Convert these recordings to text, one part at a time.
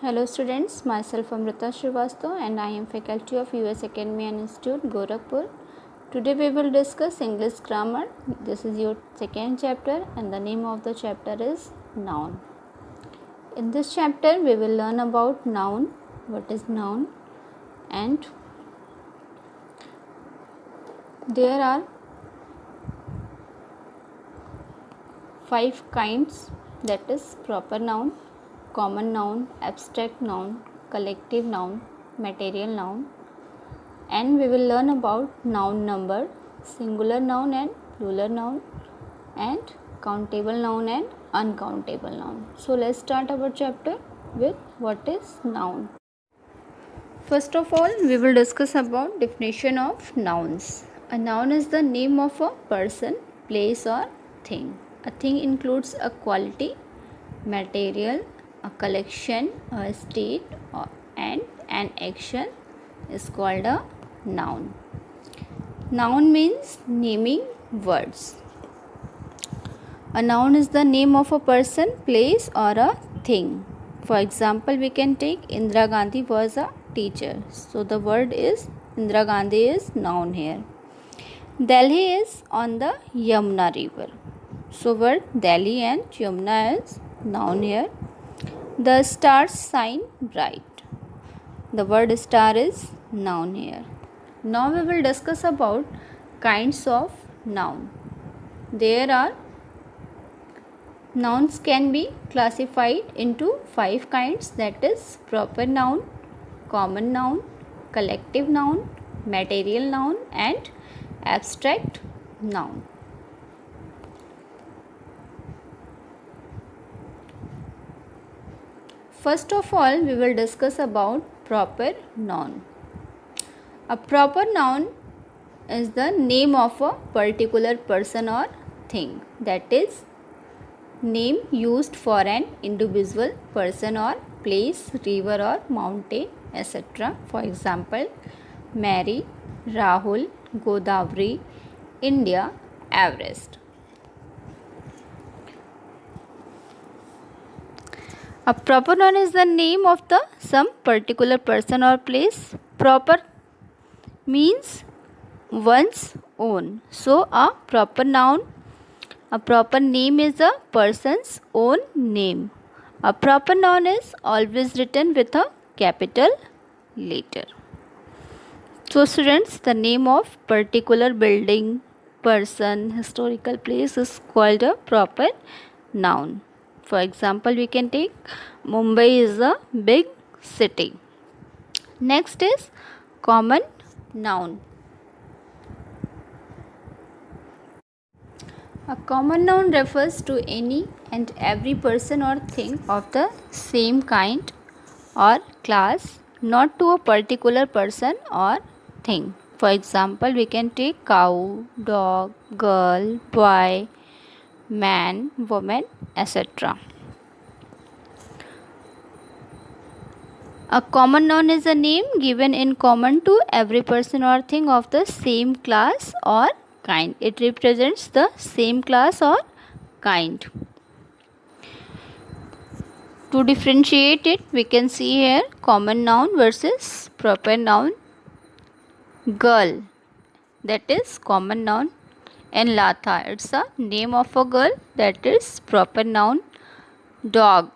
Hello students, myself Amrita Srivastava and I am faculty of US Academy and Institute, Gorakhpur. Today we will discuss English grammar. This is your second chapter and the name of the chapter is noun. In this chapter we will learn about noun, what is noun, and there are 5 kinds, that is proper noun, common noun, abstract noun, collective noun, material noun, and we will learn about noun number, singular noun and plural noun, and countable noun and uncountable noun. So let's start our chapter with what is noun. First of all, we will discuss about definition of nouns. A noun is the name of a person, place or thing. A thing includes a quality, material, a collection, a state, and an action is called a noun. Noun means naming words. A noun is the name of a person, place or a thing. For example, we can take Indira Gandhi was a teacher. So the word is Indira Gandhi is noun here. Delhi is on the Yamuna river. So word Delhi and Yamuna is noun here. The stars shine bright. The word star is noun here. Now we will discuss about kinds of noun. There are nouns can be classified into 5 kinds, that is proper noun, common noun, collective noun, material noun and abstract noun. First of all, we will discuss about proper noun. A proper noun is the name of a particular person or thing, that is name used for an individual person or place, river or mountain, etc. For example, Mary, Rahul, Godavari, India, Everest. A proper noun is the name of the some particular person or place. Proper means one's own. So a proper name is a person's own name. A proper noun is always written with a capital letter. So students, the name of particular building, person, historical place is called a proper noun. For example, we can take Mumbai is a big city. Next is common noun. A common noun refers to any and every person or thing of the same kind or class, not to a particular person or thing. For example, we can take cow, dog, girl, boy, man, woman, etc. A common noun is a name given in common to every person or thing of the same class or kind. It represents the same class or kind. To differentiate it, we can see here common noun versus proper noun. Girl, that is common noun. And Latha, it's a name of a girl, that is proper noun. Dog,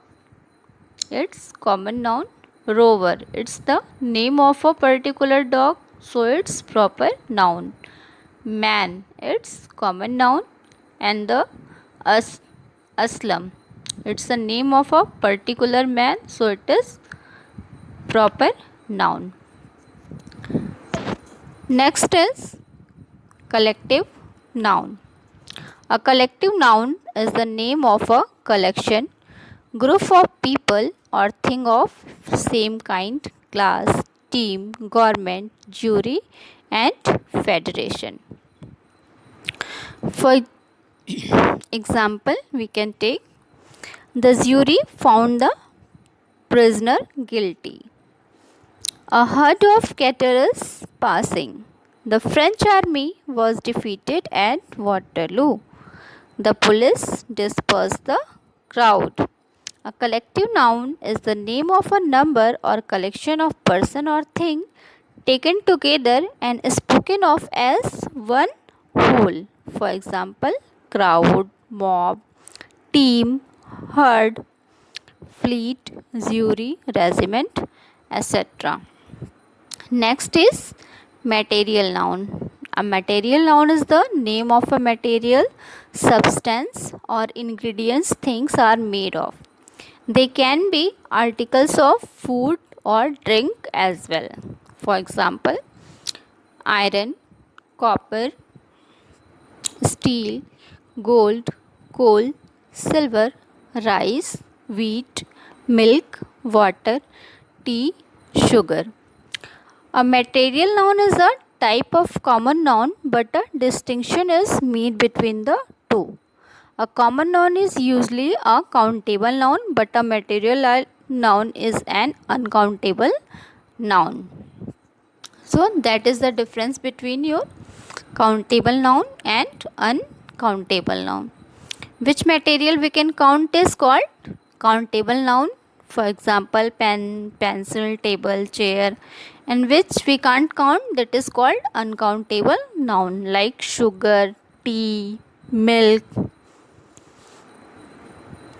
it's common noun. Rover, it's the name of a particular dog, so it's proper noun. Man, it's common noun. And the Aslam, it's the name of a particular man, so it is proper noun. Next is collective noun. A collective noun is the name of a collection, group of people or thing of same kind, class, team, government, jury and federation. For example, we can take the jury found the prisoner guilty. A herd of cattle is passing. The French army was defeated at Waterloo. The police dispersed the crowd. A collective noun is the name of a number or collection of person or thing taken together and spoken of as one whole. For example, crowd, mob, team, herd, fleet, jury, regiment, etc. Next is material noun. A material noun is the name of a material, substance, or ingredients things are made of. They can be articles of food or drink as well. For example, iron, copper, steel, gold, coal, silver, rice, wheat, milk, water, tea, sugar. A material noun is a type of common noun, but a distinction is made between the two. A common noun is usually a countable noun, but a material noun is an uncountable noun. So that is the difference between your countable noun and uncountable noun. Which material we can count is called countable noun. For example, pen, pencil, table, chair. And which we can't count, that is called uncountable noun, like sugar, tea, milk.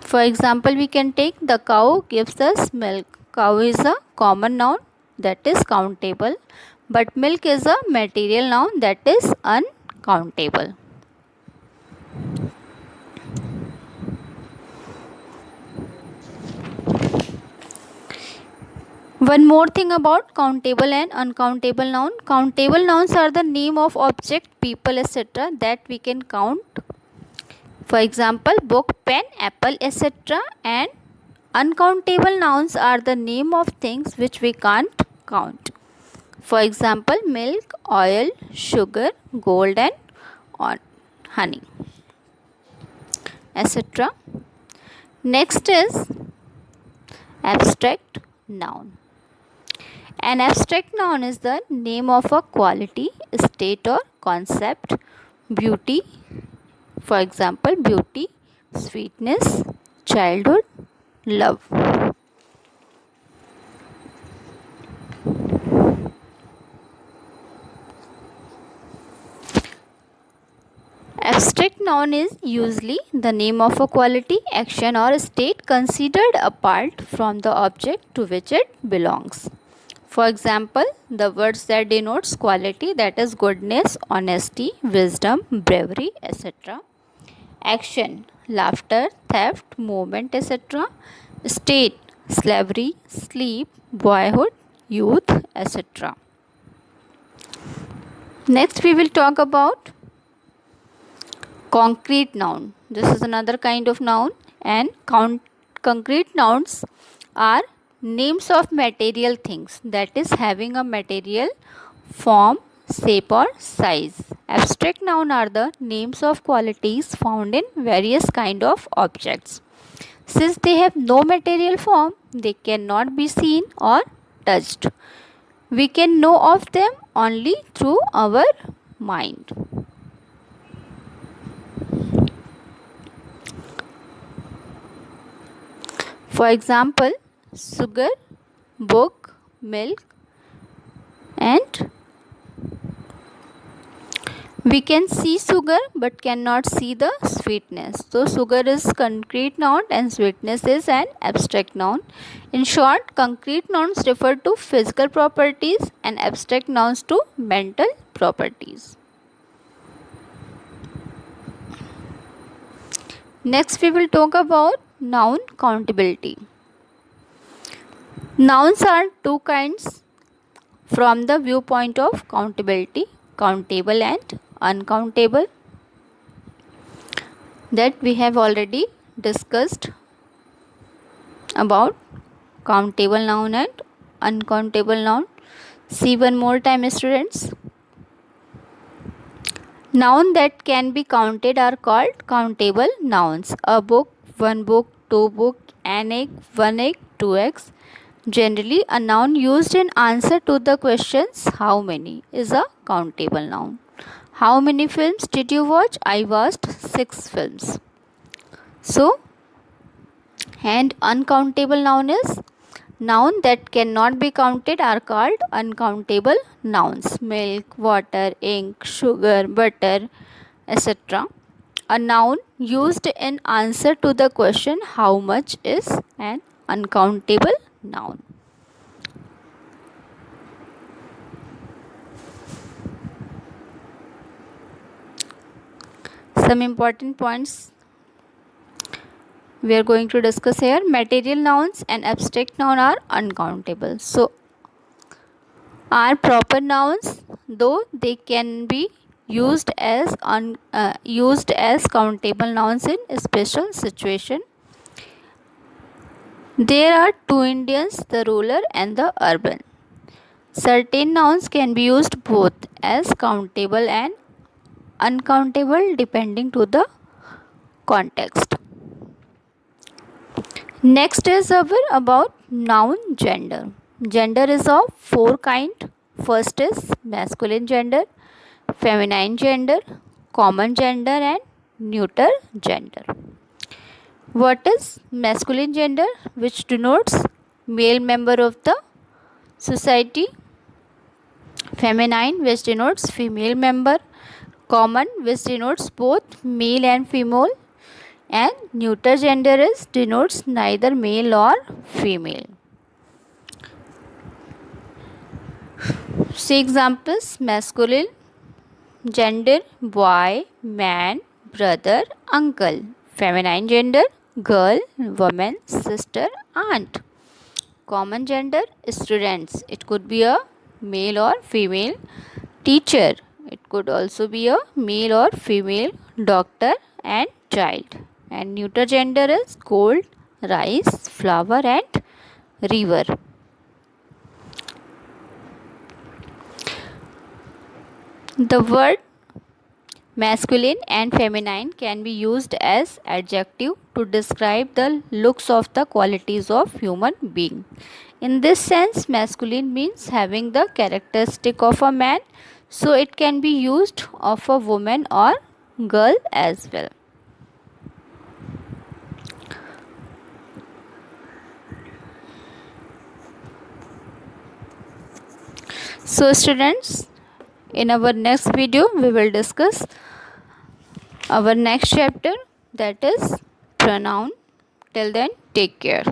For example, we can take the cow gives us milk. Cow is a common noun, that is countable, but milk is a material noun, that is uncountable. One more thing about countable and uncountable noun. Countable nouns are the name of object, people, etc. that we can count. For example, book, pen, apple, etc. And uncountable nouns are the name of things which we can't count. For example, milk, oil, sugar, gold, and honey, etc. Next is abstract noun. An abstract noun is the name of a quality, state, or concept. Beauty, for example, beauty, sweetness, childhood, love. Abstract noun is usually the name of a quality, action, or state considered apart from the object to which it belongs. For example, the words that denotes quality, that is goodness, honesty, wisdom, bravery, etc. Action, laughter, theft, movement, etc. State, slavery, sleep, boyhood, youth, etc. Next we will talk about concrete noun. This is another kind of noun, and concrete nouns are names of material things, that is having a material form, shape, or size. Abstract noun are the names of qualities found in various kind of objects. Since they have no material form, they cannot be seen or touched. We can know of them only through our mind. For example, sugar, book, milk, and we can see sugar but cannot see the sweetness. So sugar is concrete noun and sweetness is an abstract noun. In short, concrete nouns refer to physical properties and abstract nouns to mental properties. Next we will talk about noun countability. Nouns are two kinds from the viewpoint of countability, countable and uncountable, that we have already discussed about countable noun and uncountable noun. See one more time, students. Nouns that can be counted are called countable nouns. A book, one book, two book, an egg, one egg, two eggs. Generally, a noun used in answer to the questions how many is a countable noun. How many films did you watch? I watched 6 films. So, And uncountable noun is noun that cannot be counted are called uncountable nouns. Milk, water, ink, sugar, butter, etc. A noun used in answer to the question how much is an uncountable noun. Some important points we are going to discuss here. Material nouns and abstract noun are uncountable. So, are proper nouns, though they can be used as countable nouns in a special situation. There are two Indians, the rural and the urban. Certain nouns can be used both as countable and uncountable depending to the context. Next is about noun gender. Gender is of four kinds. First is masculine gender, feminine gender, common gender and neuter gender. What is masculine gender? Which denotes male member of the society. Feminine, which denotes female member. Common, which denotes both male and female. And neuter gender is denotes neither male or female. See examples: masculine gender boy, man, brother, uncle. Feminine gender girl, woman, sister, aunt. Common gender students. It could be a male or female. Teacher. It could also be a male or female. Doctor and child. And neuter gender is gold, rice, flower and river. The word masculine and feminine can be used as adjective to describe the looks of the qualities of human being. In this sense, masculine means having the characteristic of a man, so it can be used of a woman or girl as well. So students, in our next video we will discuss our next chapter, that is pronoun. Till then, take care.